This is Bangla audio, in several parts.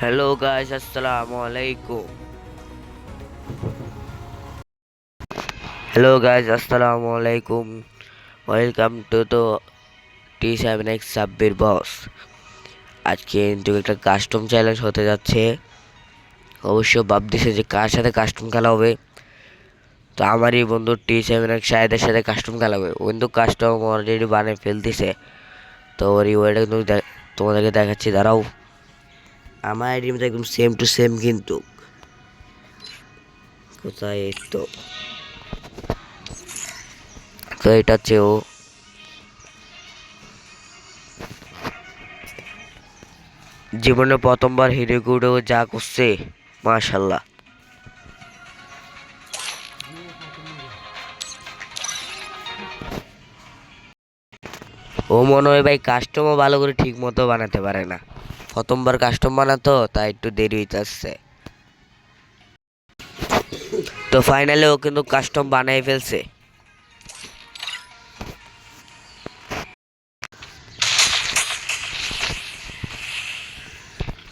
Hello guys, assalamu alaikum. Hello guys, assalamu alaikum. Welcome to the T7X Sabbir Boss. আজকে কিন্তু একটা কাস্টম চ্যালেঞ্জ হতে যাচ্ছে। অবশ্য ভাবতেছে যে কার সাথে কাস্টম খেলা হবে। তো আমারই বন্ধু T7X শাহেদের সাথে কাস্টম খেলা হবে। ও কিন্তু কাস্টম অলরেডি বানিয়ে ফেলতেছে। তো ওর ওইটা কিন্তু তোমাদেরকে দেখাচ্ছি, দাঁড়াও। আমার আইডির মধ্যে একদম সেম টু সেম, কিন্তু কোথায় তো তো এটা হচ্ছে ও। জীবনে প্রথমবার হিরো গুডেও যা করছে, মাশাল্লাহ। ও মনে হয় ভাই কাস্টমও ভালো করে ঠিক মতো বানাতে পারে না। প্রথমবার কাস্টম বানাতো, তাই একটু দেরি হইতে আসছে। তো ফাইনালি ও কিন্তু কাস্টম বানাই ফেলছে।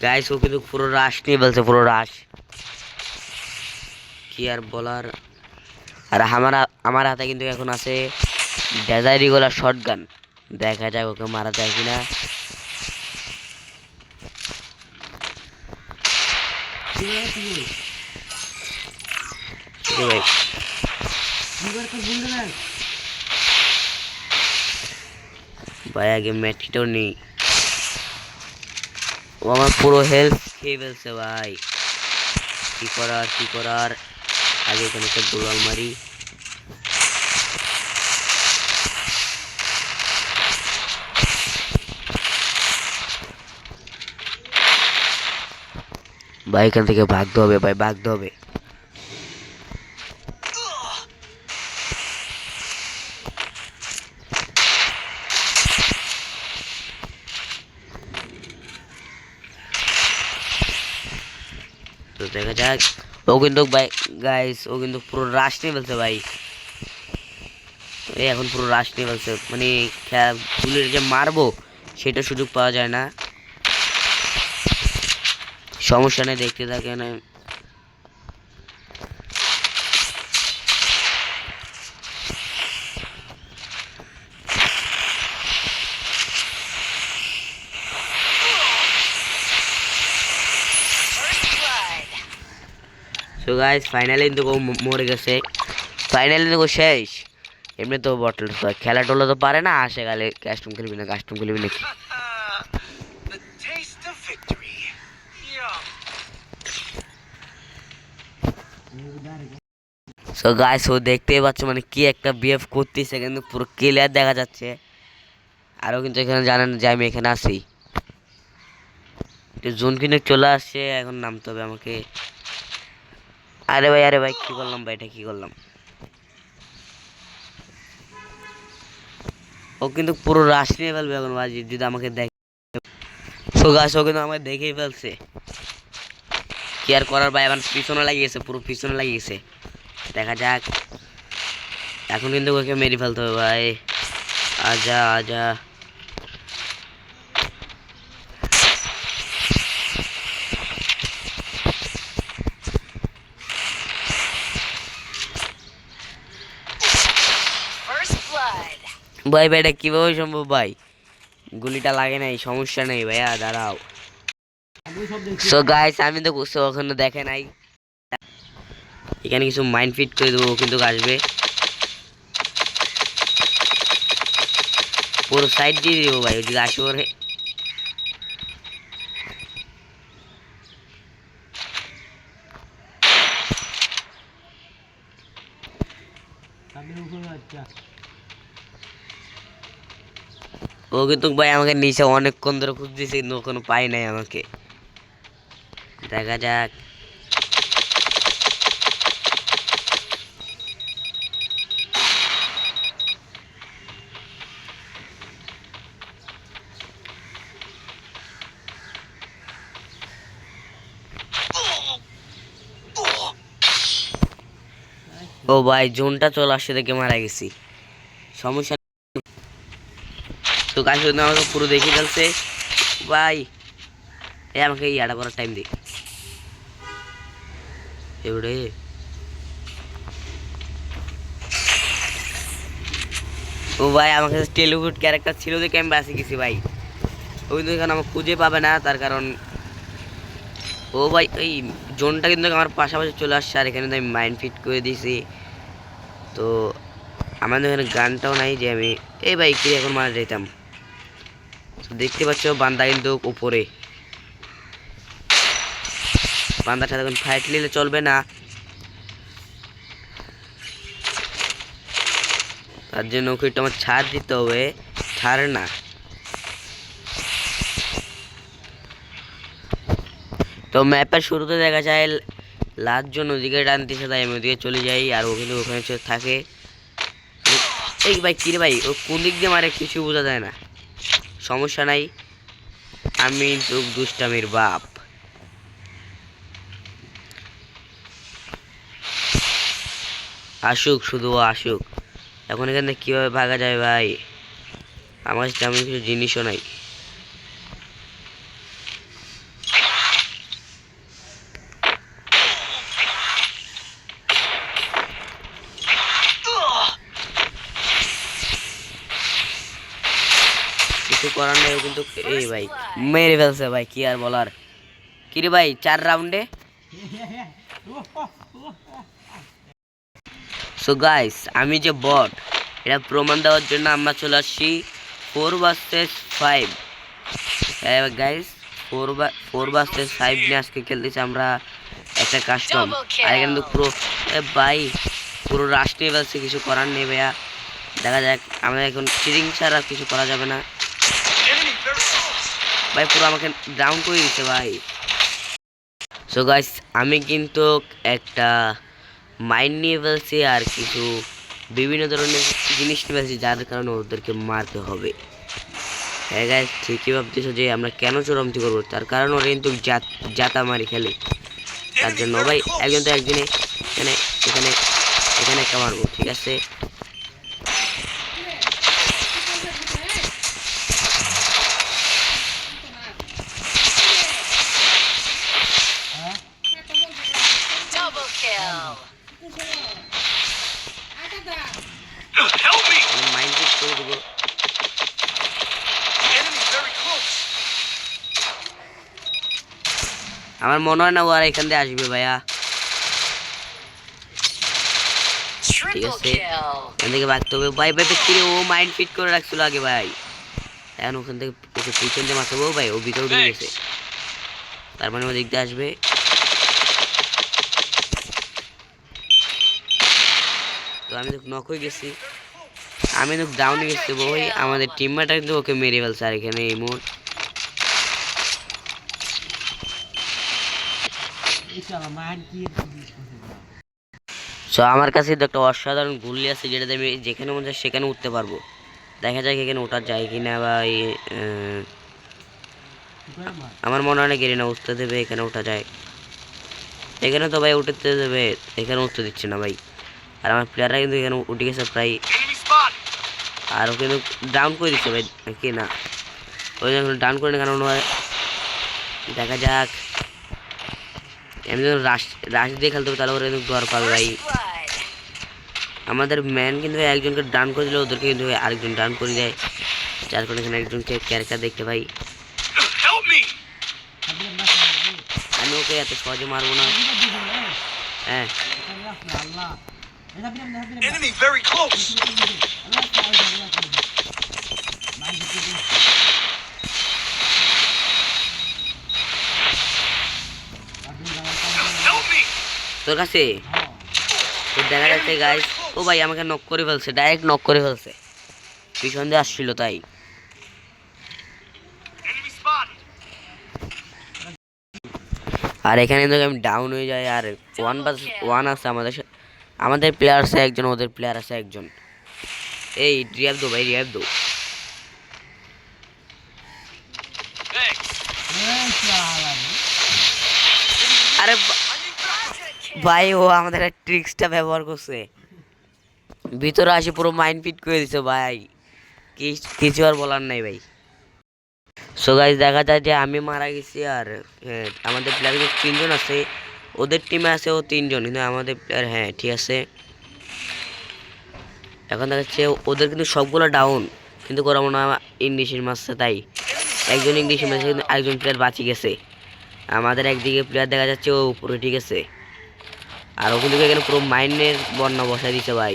গাইস, ও কিন্তু পুরো রাশ নিয়ে ফেলছে, পুরো রাশ। কি আর বলার। আর আমার হাতে কিন্তু এখন আছে ডেজাইরি গোলা শটগান। দেখা যাক ওকে মারা যায় কিনা। ভাই আগে ম্যাটটাও নেই। ও আমার পুরো হেলথ খেয়ে ফেলছে ভাই। কি করার। আগে এখানে একটা গোলাল মারি। ভাই এখান থেকে ভাগতে হবে, ভাই ভাগতে হবে। তো দেখা যাক। ও কিন্তু ভাই গাইস, ও কিন্তু পুরো রাশ নিয়ে ফেলছে ভাই। এই এখন পুরো রাশ নিয়ে ফেলছে, মানে বুলেট যে মারবো সেটা সুযোগ পাওয়া যায় না। সমস্যা নেই, দেখতে থাকে না। সো গাইস, ফাইনালি কিন্তু ও মরে গেছে। ফাইনালি কিন্তু শেষ। এমনি তো বটল খেলা টোলা তো পারে না, আসে গেলে কাস্টম খেলবি নাকি। সো গাইস, ও দেখতেই পাচ্ছ মানে কি একটা বিহেভ করতেছে, কিন্তু পুরো ক্লিয়ার দেখা যাচ্ছে। আরও কিন্তু এখানে জানেন যে আমি এখানে আছি। জোন কিনে চলে আসছে, এখন নামতে হবে আমাকে। আরে ভাই কি করলাম ভাই, এটা কি করলাম। ও কিন্তু পুরো রাশ নিয়ে ফেলবে এখন ভাই, যদি আমাকে দেখে। সো গাইস, ও কিন্তু আমাকে দেখেই ফেলছে। কি আর করার ভাই, এখন পিছনে লাগিয়েছে, পুরো পিছনে লাগিয়েছে। দেখা যাক। এখন কিন্তু ওকে মেরে ফেলতে হবে ভাই। আজা। ভাই এটা কিভাবে সম্ভব ভাই? গুলিটা লাগে নাই, সমস্যা নেই ভাইয়া, দাঁড়াও। সো গাইস, আমি তো ওখানে দেখে নাই। এখানে কিছু মাইন্ড ফিট করে দেবো, কিন্তু আসবে। পুরো সাইড দিয়ে দেবো ভাই, ওদিকে আসবে ওরে। ও কিন্তু ভাই আমাকে নিচে অনেকক্ষণ ধরে খুঁজতেছে, কিন্তু কোনো পাই নাই আমাকে। দেখা যাক। ও ভাই, জোনটা চলে আসছে দেখে মারা গেছি। সমস্যা। তো গাছ আমাকে পুরো দেখে ফেলছে ভাই। এই আমাকে ইয়াটা করার টাইম দি এবারে। ও ভাই আমার কাছে টেলিউড ক্যারেক্টার ছিল দেখে আমি বাঁচি গেছি ভাই। ওই তো এখানে আমার খুঁজে পাবে না, তার কারণ ও ভাই এই জোনটা কিন্তু আমার পাশাপাশি চলে আসছে, আর এখানে তো আমি মাইন্ড ফিট করে দিয়েছি। তো আমাদের এখানে গানটাও নাই যে আমি এই ভাই কি এখন মারা যেতাম। দেখতে পাচ্ছ বান্দা কিন্তু উপরে, বান্দার সাথে এখন ফাইট নিলে চলবে না, তার জন্য ওকে একটু আমার ছাড় দিতে হবে। ছাড় না, তো ম্যাপের শুরুতে দেখা যায় লাস্ট জন ওদিকে টানতেছে, তাই আমি ওদিকে চলে যাই, আর ও কিন্তু ওখানে থাকে। এই ভাই কিরে ভাই ও কোন দিক দিয়ে মারে কিছু বোঝা যায় না, সমস্যা নাই, আমি তো দুষ্টামির বাপ। আসুক, শুধু আসুক। এখন এখানে কিভাবে ভাগা যায় ভাই, আমার কাছে তেমন কিছু জিনিসও নাই। কিছু করার নেই কিন্তু। এই ভাই মেরে ফেলছে ভাই, কি আর বলার। কিরে ভাই 4 রাউন্ডে। সো গাইস আমি যে বট এটা প্রমাণ দেওয়ার জন্য আমরা চলে আসছি 4 vs 5। হ্যাঁ গাইস 4 vs 5 নিয়ে আজকে খেলতেছি আমরা একটা কাস্টম। আর এখানে তো পুরো ভাই পুরো রাশ নিয়ে ফেলছে, কিছু করার নেই ভাইয়া। দেখা যাক, আমরা এখন চিরিং ছাড়া কিছু করা যাবে না ভাই, পুরো আমাকে ডাউন করে দিচ্ছে ভাই। সো গাইস আমি কিন্তু একটা মাইন্ড নিয়ে ফেলছি আর কিছু বিভিন্ন ধরনের জিনিস নিয়ে ফেলছি, যার কারণে ওদেরকে মারতে হবে। হ্যাঁ গাইস ঠিকই ভাবতেছো যে আমরা কেন চোরামতি করবো, তার কারণ ওরা কিন্তু জাতা মারি খেলে, তার জন্য ভাই একজন তো একদিনে এখানে এখানে এখানে একটা মারবো, ঠিক আছে। মাইন্ড ফিট করে দেবো। আমার মনে হয় না ওরা এখান দিয়ে আসবে ভাইয়া, ঠিক আছে এখান থেকে ভাগতে হবে ভাই। ভাই কিরে ও মাইন্ড ফিট করে রাখছিল আগে ভাই, এখন ওখান থেকে ওকে পিছন দিয়ে মারতে হবে ভাই, ও ভিতরে ঢুকে গেছে, তার মানে ও দিক দিয়ে আসবে। তো আমি তো নক হয়ে গেছি, আমি তো ডাউনে গেছি ভাই, আমাদের টিমমেটটা কিন্তু ওকে মেরে ফেলছে। আর এখানে এই মোড সো আমার কাছে তো একটা অসাধারণ গুলি আছে, যেটাতে আমি যেখানে মনে হয় সেখানে উঠতে পারবো। দেখা যায় এখানে ওঠা যায় কিনা বা আমার মনে হয় না গেলে না উঠতে দেবে, এখানে ওঠা যায়। এখানে তো ভাই উঠতে দেবে, এখানে উঠতে দিচ্ছে না ভাই। আর আমার প্লেয়াররা কিন্তু এখানে উঠে গেছে প্রায়, আর ও কিন্তু ডাউন করে দিচ্ছে ভাই, কি না ওই ডাউন করে না কেন দেখা যাক। এমনি রাশ রাশ দিয়ে খেলতে হবে, তাহলে ওরা কিন্তু দর পাবে ভাই। আমাদের ম্যান কিন্তু একজনকে ডাউন করে দিলে ওদেরকে কিন্তু আরেকজন ডাউন করে দেয়, যার কারণে এখানে একজনকে ক্যারেক্টার দেখতে পাই। আমি ওকে এত সহজে মারবো না। হ্যাঁ তোর কাছে তো দেখা যাচ্ছে গাইস, ও ভাই আমাকে নক করে ফেলছে, ডাইরেক্ট নক করে ফেলছে, পিছন দিয়ে আসছিল তাই। আর এখানে তো আমি ডাউন হয়ে যাই, আর 1 আছে আমাদের আমাদের প্লেয়ার আছে একজন, ওদের প্লেয়ার আছে একজন। এই রিয়াব দো ভাই, রিয়াব দো। আরে ভাই ও আমাদের ট্রিক্সটা ব্যবহার করছে, ভিতরে আসে পুরো মাইন্ড ফিট করে দিছে ভাই, কিছু আর বলার নাই ভাই। সো গাইস দেখা যায় যে আমি মারা গেছি আর আমাদের প্লেয়ার কিন্তু তিনজন আছে, ওদের টিমে আছে ও তিনজন, কিন্তু আমাদের প্লেয়ার ঠিক আছে। এখন দেখা যাচ্ছে ওদের কিন্তু সবগুলো ডাউন, কিন্তু ওরা মনে হয় ইংলিশের মারছে, তাই একজন ইংলিশের মারছে কিন্তু আরেকজন প্লেয়ার বাঁচি গেছে। আমাদের একদিকে প্লেয়ার দেখা যাচ্ছে ও উপরে, ঠিক আছে। আর ও কিন্তু এখানে পুরো মাইন্ডের বন্যা বসাই দিছে ভাই,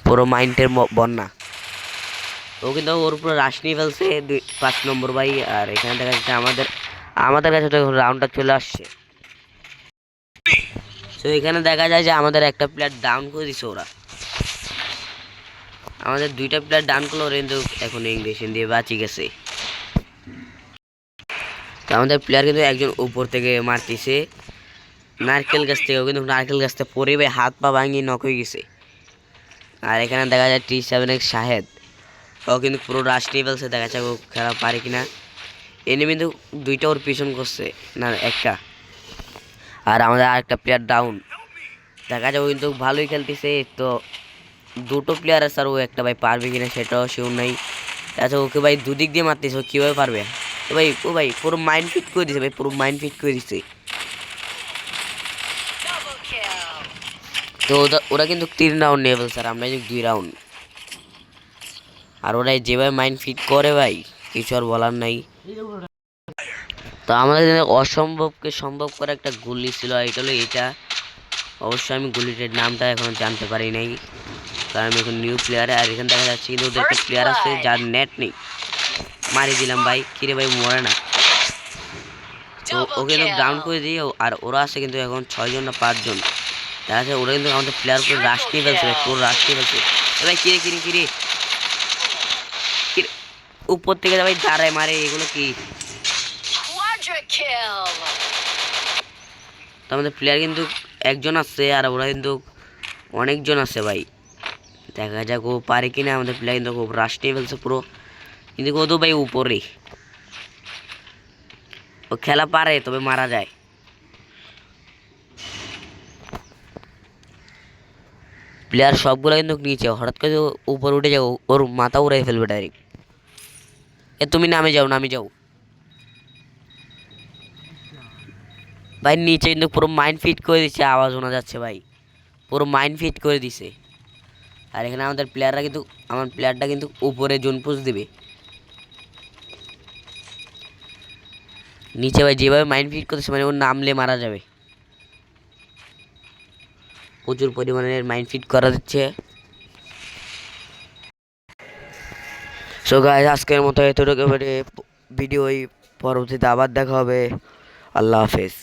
পুরো মাইন্ডের বন্যা। ও কিন্তু ওর উপরে রাশ নিয়ে ফেলছে 5 নম্বর ভাই। আর এখানে দেখা যাচ্ছে আমাদের আমাদের কাছে তো রাউন্ডটা চলে আসছে। তো এখানে দেখা যায় যে আমাদের একটা প্লেয়ার ডাউন করে দিছে ওরা, আমাদের দুইটা প্লেয়ার ডাউন করলো, ওরা কিন্তু এখন ইংলিশ দিয়ে বাঁচি গেছে। তো আমাদের প্লেয়ার কিন্তু একজন উপর থেকে মারতেছে নারকেল গাছ থেকে, ও কিন্তু নারকেল গাছটা পরে ভাই হাত পা ভাঙিয়ে নক হয়ে গেছে। আর এখানে দেখা যায় T7X শাহেদ, ও কিন্তু পুরো রাশ নিয়ে ফেলছে, দেখা যাচ্ছে ও খেলা পারে কিনা। এনে কিন্তু দুইটা ওর পিছন করছে, না একটা। আর আমাদের আরেকটা প্লেয়ার ডাউন, দেখা যায় ও কিন্তু ভালোই খেলতেছে। তো দুটো প্লেয়ার আছে আর ও একটা ভাই পারবে কিনা সেটাও শিওর নাই। আচ্ছা ওকে ভাই দুদিক দিয়ে মারতেছে, ও কীভাবে পারবে? তো ভাই ও ভাই পুরো মাইন্ড ফিট করে দিছে ভাই, পুরো মাইন্ড ফিট করে দিছে। তো ওরা কিন্তু 3 রাউন্ড নিয়ে ফেলছে আর আমরা কিন্তু 2 রাউন্ড। আর ওরাই যেভাবে মাইন্ড ফিট করে ভাই, কিছু আর বলার নাই। তো আমাদের অসম্ভবকে সম্ভব করে একটা গুলি ছিল, এটা হলো এটা। অবশ্যই আমি গুলিটার নামটা এখন জানতে পারি নাই, কারণ আমি এখন নিউ প্লেয়ারে। আর এখানে দেখা যাচ্ছে কিন্তু ওদের একটা প্লেয়ার আছে যার নেট নেই, মারি দিলাম ভাই। কিরে ভাই মরে না, তো ওকে কিন্তু ডাউন করে দিই। আর ওরা আছে কিন্তু এখন 6 জন না 5 জন, দেখা যাচ্ছে ওরা কিন্তু আমাদের প্লেয়ার উপরে রাশ নিয়ে ফেলছে ভাই, পুরো রাশ নিয়ে ফেলছে ভাই। কিরে কিরে কিরে কিরে, উপর থেকে ভাই দাঁড়ায় মারে, এগুলো কি? তো আমাদের প্লেয়ার কিন্তু একজন আছে আর ওরা কিন্তু অনেকজন আছে ভাই, দেখা যাক ও পারে কিনা। আমাদের প্লেয়ার কিন্তু খুব রাশ নিয়ে ফেলছে পুরো, কিন্তু ও তো ভাই উপরে, ও খেলা পারে তবে মারা যায়। প্লেয়ার সবগুলো কিন্তু নিচে, হঠাৎ করে উপর উঠে যাও, ওর মাথা উড়াই ফেলবে ডাইরেক্ট। তুমি নামে যাও, নামে যাও ভাই। নিচে কিন্তু পুরো মাইন্ড ফিট করে দিচ্ছে, আওয়াজ শোনা যাচ্ছে ভাই, পুরো মাইন্ড ফিট করে দিছে। আর এখানে আমাদের প্লেয়াররা কিন্তু, আমার প্লেয়ারটা কিন্তু উপরে জোন পুশ দিবে। নিচে ভাই যেভাবে মাইন্ড ফিট করতেছে মানে ওর নামলে মারা যাবে, প্রচুর পরিমাণের মাইন্ড ফিট করা দিচ্ছে। সো গাইস আজকের মতো এতটুকু ভিডিও, পরবর্তীতে আবার দেখা হবে। আল্লাহ হাফেজ।